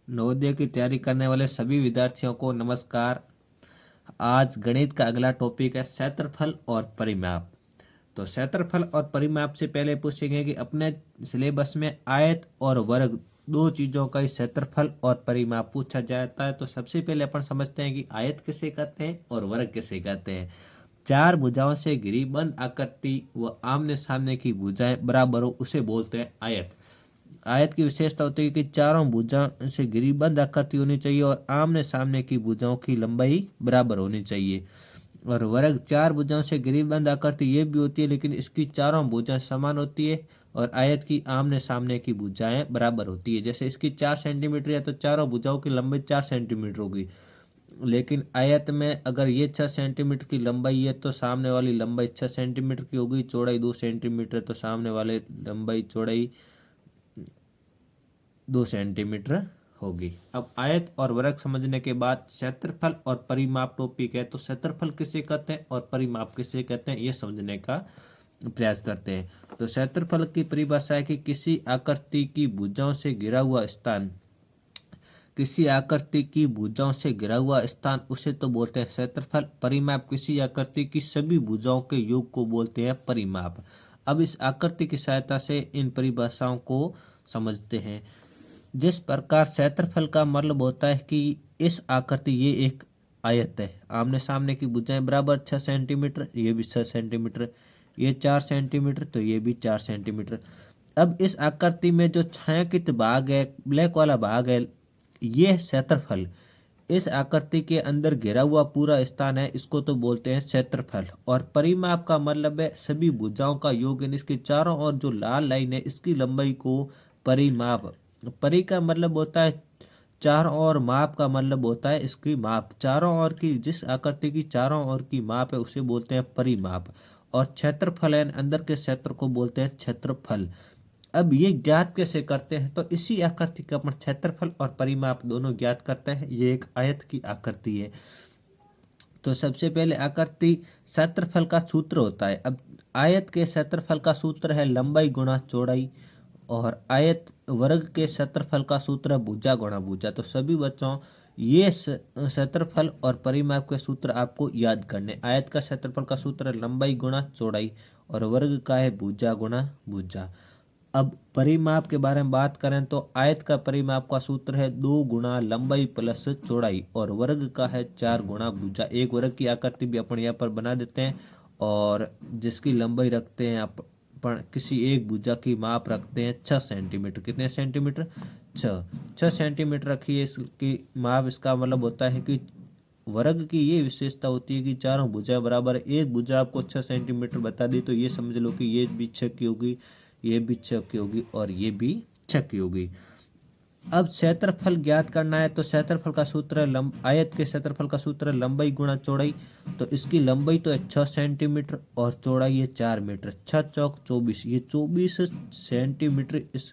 नवोदय की तैयारी करने वाले सभी विद्यार्थियों को नमस्कार। आज गणित का अगला टॉपिक है क्षेत्रफल और परिमाप। तो क्षेत्रफल और परिमाप से पहले पूछेंगे कि अपने सिलेबस में आयत और वर्ग दो चीजों का ही क्षेत्रफल और परिमाप पूछा जाता है। तो सबसे पहले अपन समझते हैं कि आयत किसे कहते हैं और वर्ग किसे कहते हैं। चार भुजाओं से घिरी बंद आकृति व आमने सामने की भुजाएं बराबर हो उसे बोलते हैं आयत। आयत की विशेषता होती है कि चारों भुजाओं से घिरी बंद आकृति होनी चाहिए और आमने सामने की भुजाओं की लंबाई बराबर होनी चाहिए। और वर्ग चार भुजाओं से घिरी बंद आकृति ये भी होती है, लेकिन इसकी चारों भुजाएं समान होती है और आयत की आमने सामने की भुजाएं बराबर होती है। जैसे इसकी 4 सेंटीमीटर है तो चारों भुजाओं की लंबाई 4 सेंटीमीटर होगी, लेकिन आयत में अगर ये 6 सेंटीमीटर की लंबाई है तो सामने वाली लंबाई 6 सेंटीमीटर की होगी। चौड़ाई 2 सेंटीमीटर तो सामने वाले लंबाई चौड़ाई 2 सेंटीमीटर होगी। अब आयत और वर्ग समझने के बाद क्षेत्रफल और परिमाप टॉपिक है। तो क्षेत्रफल किसे कहते हैं और परिमाप किसे कहते हैं ये समझने का प्रयास करते हैं। तो क्षेत्रफल की परिभाषा है कि किसी आकृति की भुजाओं से घिरा हुआ स्थान, किसी आकृति की भुजाओं से घिरा हुआ स्थान उसे तो बोलते हैं क्षेत्रफल। परिमाप किसी आकृति की सभी भुजाओं के योग को बोलते हैं परिमाप। अब इस आकृति की सहायता से इन परिभाषाओं को समझते हैं। जिस प्रकार क्षेत्रफल का मतलब होता है कि इस आकृति ये एक आयत है, आमने सामने की भुजाएं बराबर 6 सेंटीमीटर, ये भी 6 सेंटीमीटर, ये 4 सेंटीमीटर तो ये भी 4 सेंटीमीटर। अब इस आकृति में जो छायांकित भाग है, ब्लैक वाला भाग है, ये क्षेत्रफल। इस आकृति के अंदर घिरा हुआ पूरा स्थान है, इसको तो बोलते हैं क्षेत्रफल। और परिमाप का मतलब है सभी भुजाओं का योग, इसके चारों ओर जो लाल लाइन है इसकी लंबाई को परिमाप। परि का मतलब होता है चारों ओर, माप का मतलब होता है इसकी माप। चारों ओर की, जिस आकृति की चारों ओर की माप है उसे बोलते हैं परिमाप। और क्षेत्रफल है अंदर के क्षेत्र को बोलते हैं क्षेत्रफल। अब ये ज्ञात कैसे करते हैं, तो इसी आकृति का अपन क्षेत्रफल और परिमाप दोनों ज्ञात करते हैं। ये एक आयत की आकृति है। तो सबसे पहले आकृति क्षेत्रफल का सूत्र होता है। अब आयत के क्षेत्रफल का सूत्र है लंबाई गुणा चौड़ाई, और आयत वर्ग के क्षेत्रफल का सूत्र है भुजा गुणा भुजा। तो सभी बच्चों ये क्षेत्रफल और परिमाप के सूत्र आपको याद करने। आयत का क्षेत्रफल का सूत्र है लंबाई गुणा चौड़ाई और वर्ग का है भुजा गुणा भुजा। अब परिमाप के बारे में बात करें तो आयत का परिमाप का सूत्र है 2 गुणा लंबाई प्लस चौड़ाई और वर्ग का है 4 गुणा भुजा। एक वर्ग की आकृति भी अपन यहाँ पर बना देते हैं और जिसकी लंबाई रखते हैं अपन किसी एक भुजा की माप रखते हैं 6 सेंटीमीटर। कितने सेंटीमीटर? 6 सेंटीमीटर रखी है इसकी माप। इसका मतलब होता है कि वर्ग की ये विशेषता होती है कि चारों भुजा बराबर है। एक भुजा आपको 6 सेंटीमीटर बता दी तो ये समझ लो कि ये भी 6 की होगी, ये भी 6 की होगी और ये भी 6 की होगी। अब क्षेत्रफल ज्ञात करना है तो क्षेत्रफल का सूत्र है आयत के क्षेत्रफल का सूत्र है लंबाई गुणा चौड़ाई। तो इसकी लंबाई तो है 6 सेंटीमीटर और चौड़ाई है 4 मीटर। 6 चौक 24, ये 24 सेंटीमीटर इस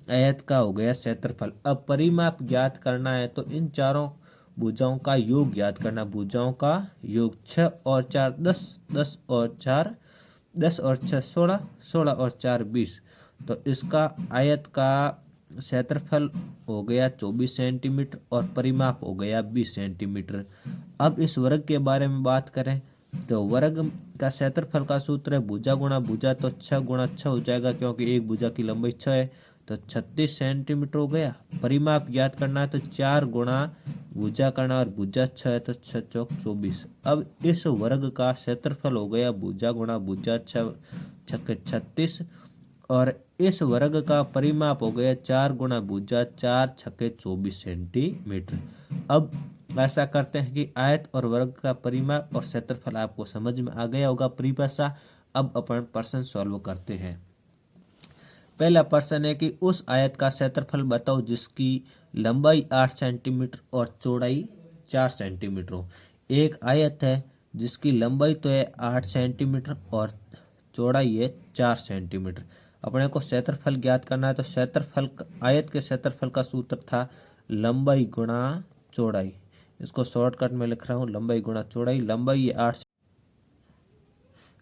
आयत का हो गया क्षेत्रफल। अब परिमाप ज्ञात करना है तो इन चारों भुजाओं का योग ज्ञात करना। भुजाओं का योग 6 और 4 10, 10 और 4 10 और 6 16, 16 और 4 20। तो इसका आयत का क्षेत्रफल हो गया 24 सेंटीमीटर और परिमाप हो गया 20 सेंटीमीटर। अब इस वर्ग के बारे में बात करें तो वर्ग का क्षेत्रफल का सूत्र है भुजा गुणा भुजा। तो 6 गुणा 6 हो जाएगा क्योंकि एक भुजा की लंबाई 6 है, तो 36 सेंटीमीटर हो गया। परिमाप ज्ञात करना है तो 4 गुणा भुजा करना और भुजा 6 है तो 6 चौक 24। अब इस वर्ग का क्षेत्रफल हो गया भुजा गुणा भुजा 6 छक्के 36 और इस वर्ग का परिमाप हो गया 4 गुणा भुजा 4 छक्के 24 सेंटीमीटर। अब ऐसा करते हैं कि आयत और वर्ग का परिमाप और क्षेत्रफल आपको समझ में आ गया होगा परिभाषा। अब अपन प्रश्न सॉल्व करते हैं। पहला प्रश्न है कि उस आयत का क्षेत्रफल बताओ जिसकी लंबाई 8 सेंटीमीटर और चौड़ाई 4 सेंटीमीटर हो। एक आयत है जिसकी लंबाई तो है 8 सेंटीमीटर और चौड़ाई है 4 सेंटीमीटर। अपने को क्षेत्रफल ज्ञात करना है तो क्षेत्रफल, आयत के क्षेत्रफल का सूत्र था लंबाई गुणा चौड़ाई। इसको शॉर्टकट में लिख रहा हूँ, लंबाई गुणा चौड़ाई। लंबाई 8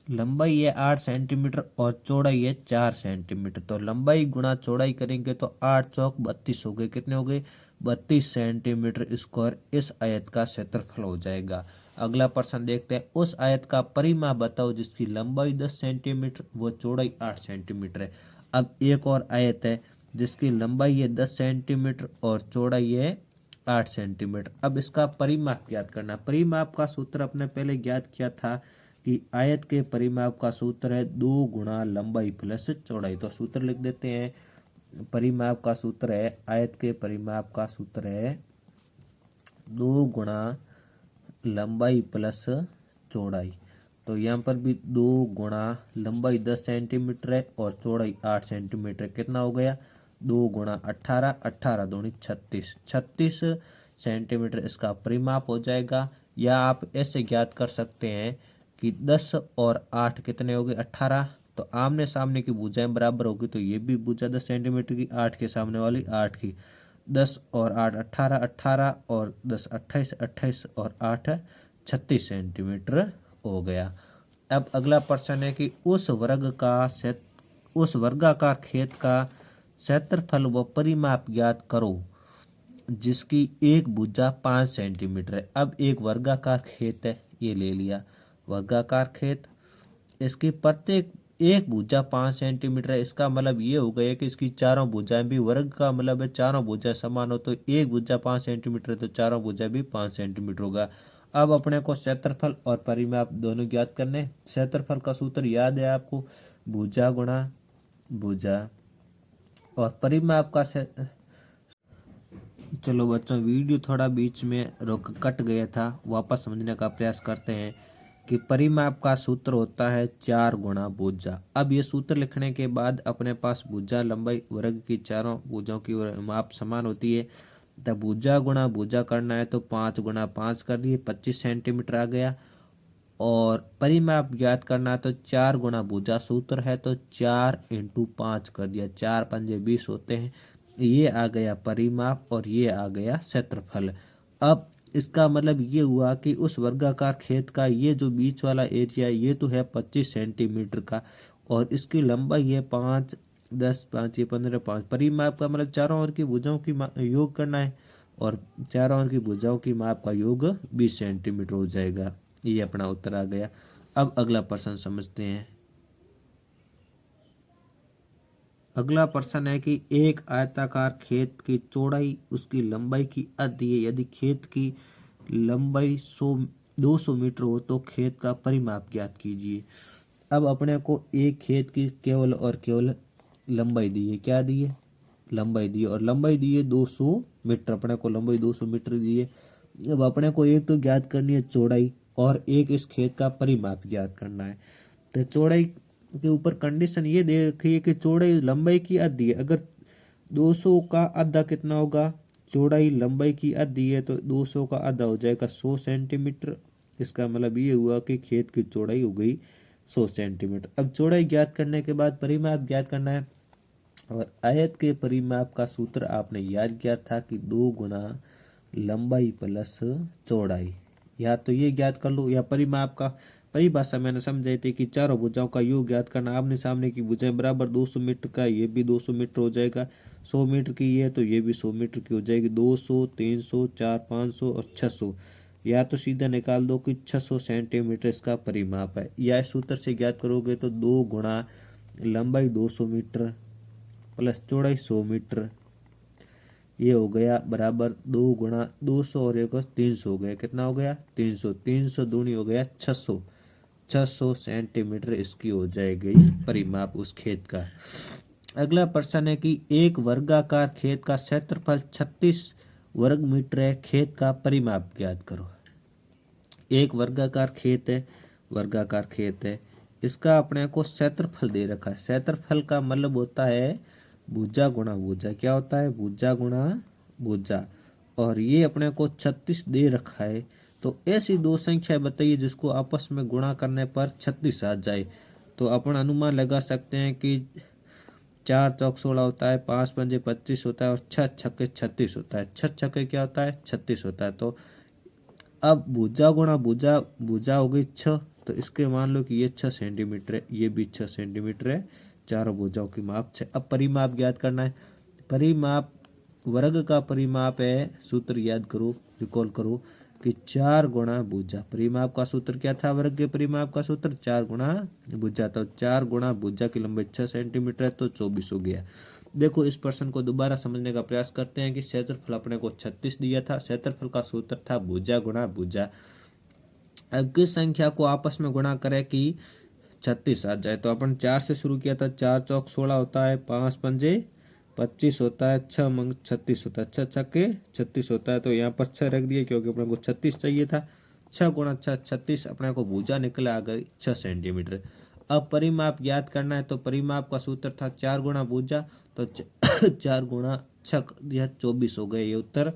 लंबाई है 8 सेंटीमीटर और चौड़ाई है 4 सेंटीमीटर। तो लंबाई गुणा चौड़ाई करेंगे तो 8 चौक 32 हो गए। कितने हो गए? 32 सेंटीमीटर स्क्वायर इस आयत का क्षेत्रफल हो जाएगा। अगला प्रश्न देखते हैं। उस आयत का परिमाप बताओ जिसकी लंबाई 10 सेंटीमीटर व चौड़ाई 8 सेंटीमीटर है। अब एक और आयत है जिसकी लंबाई है 10 सेंटीमीटर और चौड़ाई है 8 सेंटीमीटर। अब इसका परिमाप ज्ञात करना। परिमाप का सूत्र अपने पहले ज्ञात किया था कि आयत के परिमाप का सूत्र है 2 गुणा लंबाई प्लस चौड़ाई। तो सूत्र लिख देते हैं। परिमाप का सूत्र है, आयत के परिमाप का सूत्र है 2 गुणा लंबाई प्लस चौड़ाई। तो यहाँ पर भी 2 गुणा लंबाई 10 सेंटीमीटर है और चौड़ाई 8 सेंटीमीटर। कितना हो गया? 2 गुणा 18, 18 दूनी 36, 36 सेंटीमीटर इसका परिमाप हो जाएगा। या आप ऐसे ज्ञात कर सकते हैं कि 10 और 8 कितने हो गए? 18। तो आमने सामने की भुजाएं बराबर होगी तो ये भी भुजा 10 सेंटीमीटर की, 8 के सामने वाली 8 की। 10 और 8 18, 18 और 10 28, 28 और 8 36 सेंटीमीटर हो गया। अब अगला प्रश्न है कि उस वर्गाकार खेत का क्षेत्रफल व परिमाप ज्ञात करो जिसकी एक भुजा 5 सेंटीमीटर है। अब एक वर्गाकार खेत है, ये ले लिया वर्गाकार खेत। इसकी प्रत्येक एक भुजा 5 सेंटीमीटर है। इसका मतलब ये हो गया कि इसकी चारों भुजाएं भी, वर्ग का मतलब है चारों भुजाएं समान हो, तो एक भुजा 5 सेंटीमीटर है तो चारों भुजा भी 5 सेंटीमीटर होगा। अब अपने को क्षेत्रफल और परिमाप दोनों ज्ञात करने। क्षेत्रफल का सूत्र याद है आपको, भुजा गुणा भुजा। और परिमाप का चलो बच्चों, वीडियो थोड़ा बीच में रोक कट गया था, वापस समझने का प्रयास करते हैं कि परिमाप का सूत्र होता है 4 गुणा भुजा। अब ये सूत्र लिखने के बाद अपने पास भुजा लंबाई वर्ग की चारों भुजाओं की माप समान होती है। तब भुजा गुणा भुजा करना है तो 5 गुणा 5 कर दिए, 25 सेंटीमीटर आ गया। और परिमाप ज्ञात करना है तो 4 गुणा भुजा सूत्र है तो 4 इंटू 5 कर दिया, 4 पंजे 20 होते हैं। ये आ गया परिमाप और ये आ गया क्षेत्रफल। अब इसका मतलब ये हुआ कि उस वर्गाकार खेत का ये जो बीच वाला एरिया ये तो है 25 सेंटीमीटर का और इसकी लंबाई है 5, 10, 5 ये 15, 5। परिमाप का मतलब चारों ओर की भुजाओं की योग करना है और चारों ओर की भुजाओं की माप का योग 20 सेंटीमीटर हो जाएगा। ये अपना उत्तर आ गया। अब अगला प्रश्न समझते हैं। अगला प्रश्न है कि एक आयताकार खेत की चौड़ाई उसकी लंबाई की आधी है। यदि खेत की लंबाई 200 मीटर हो तो खेत का परिमाप ज्ञात कीजिए। अब अपने को एक खेत की केवल और केवल लंबाई दी है। क्या दी है? लंबाई दी है। और लंबाई दी है 200 मीटर। अपने को लंबाई 200 मीटर दी है। अब अपने को एक तो ज्ञात करनी है चौड़ाई और एक इस खेत का परिमाप ज्ञात करना है। तो चौड़ाई के ऊपर कंडीशन ये दे रखी है कि चौड़ाई लंबाई की आधी है। अगर 200 का आधा कितना होगा? चौड़ाई लंबाई की आधी है तो 200 का आधा हो जाएगा 100 सेंटीमीटर। इसका मतलब ये हुआ कि खेत की चौड़ाई हो गई 100 सेंटीमीटर। अब चौड़ाई ज्ञात करने के बाद परिमाप ज्ञात करना है। और आयत के परिमाप का सूत्र आपने याद किया था कि 2 गुणा लंबाई प्लस चौड़ाई। या तो ये ज्ञात कर लो या परिमाप का परिभाषा मैंने समझाई थी कि चारों भुजाओं का योग ज्ञात करना। आमने सामने की भुजाएं बराबर 200 मीटर का, ये भी 200 मीटर हो जाएगा। 100 मीटर की ये तो ये भी 100 मीटर की हो जाएगी। 200, 300, 4, 500 और 600। या तो सीधा निकाल दो कि 600 सेंटीमीटर इसका परिमाप है। या इस सूत्र से ज्ञात करोगे तो 2 गुणा लंबाई 200 मीटर प्लस चौड़ाई 100 मीटर, ये हो गया बराबर 2 गुणा 200 और 1 300 हो गया। कितना हो गया? 300। 300 दूनी हो गया 600। 600 सेंटीमीटर इसकी हो जाएगी परिमाप उस खेत का। अगला प्रश्न है कि एक वर्गाकार खेत का क्षेत्रफल 36 वर्ग मीटर है। खेत का परिमाप ज्ञात करो। एक वर्गाकार खेत है, वर्गाकार खेत है, इसका अपने को क्षेत्रफल दे रखा है। क्षेत्रफल का मतलब होता है भुजा गुणा भुजा। क्या होता है? भुजा गुणा भुजा। और ये अपने को 36 दे रखा है। तो ऐसी दो संख्या बताइए जिसको आपस में गुणा करने पर 36 आ जाए। तो अपन अनुमान लगा सकते हैं कि 4 चौक 16 होता है, 5 पंजे 25 होता है और 6 छक्के 36 होता है। 6 छक्के क्या होता है? 36 होता है। तो अब भुजा गुणा भुजा, भुजा हो गई 6 तो इसके मान लो कि ये 6 सेंटीमीटर है, ये भी 6 सेंटीमीटर है, चारों भुजाओं की माप 6। अब परिमाप ज्ञात करना है। परिमाप वर्ग का परिमाप है, सूत्र याद करो, रिकॉल करो कि 4 गुणा भुजा। परिमाप का सूत्र क्या था? वर्ग के परिमाप का सूत्र 4 गुणा भुजा। तो 4 गुणा भुजा की लंबाई 6 सेंटीमीटर है, तो 24 हो गया। देखो इस प्रश्न को दोबारा समझने का प्रयास करते हैं कि क्षेत्रफल अपने को 36 दिया था, क्षेत्रफल का सूत्र था भुजा गुणा भुजा। अब किस संख्या को आपस में गुणा करें कि 36 आ जाए? तो अपन 4 से शुरू किया था, 4 चौक 16 होता है, 5 पंजे 25 होता है, 6 मंग 36 होता है, 6 छक्के 36 होता है। तो यहाँ पर 6 रख दिए क्योंकि अपने को 36 चाहिए था। 6 गुणा 6 36, अपने को भुजा निकला आ गई 6 सेंटीमीटर। अब परिमाप ज्ञात करना है, तो परिमाप का सूत्र था 4 गुणा भुजा, तो 4 गुणा 6 यह 24 हो गए ये उत्तर।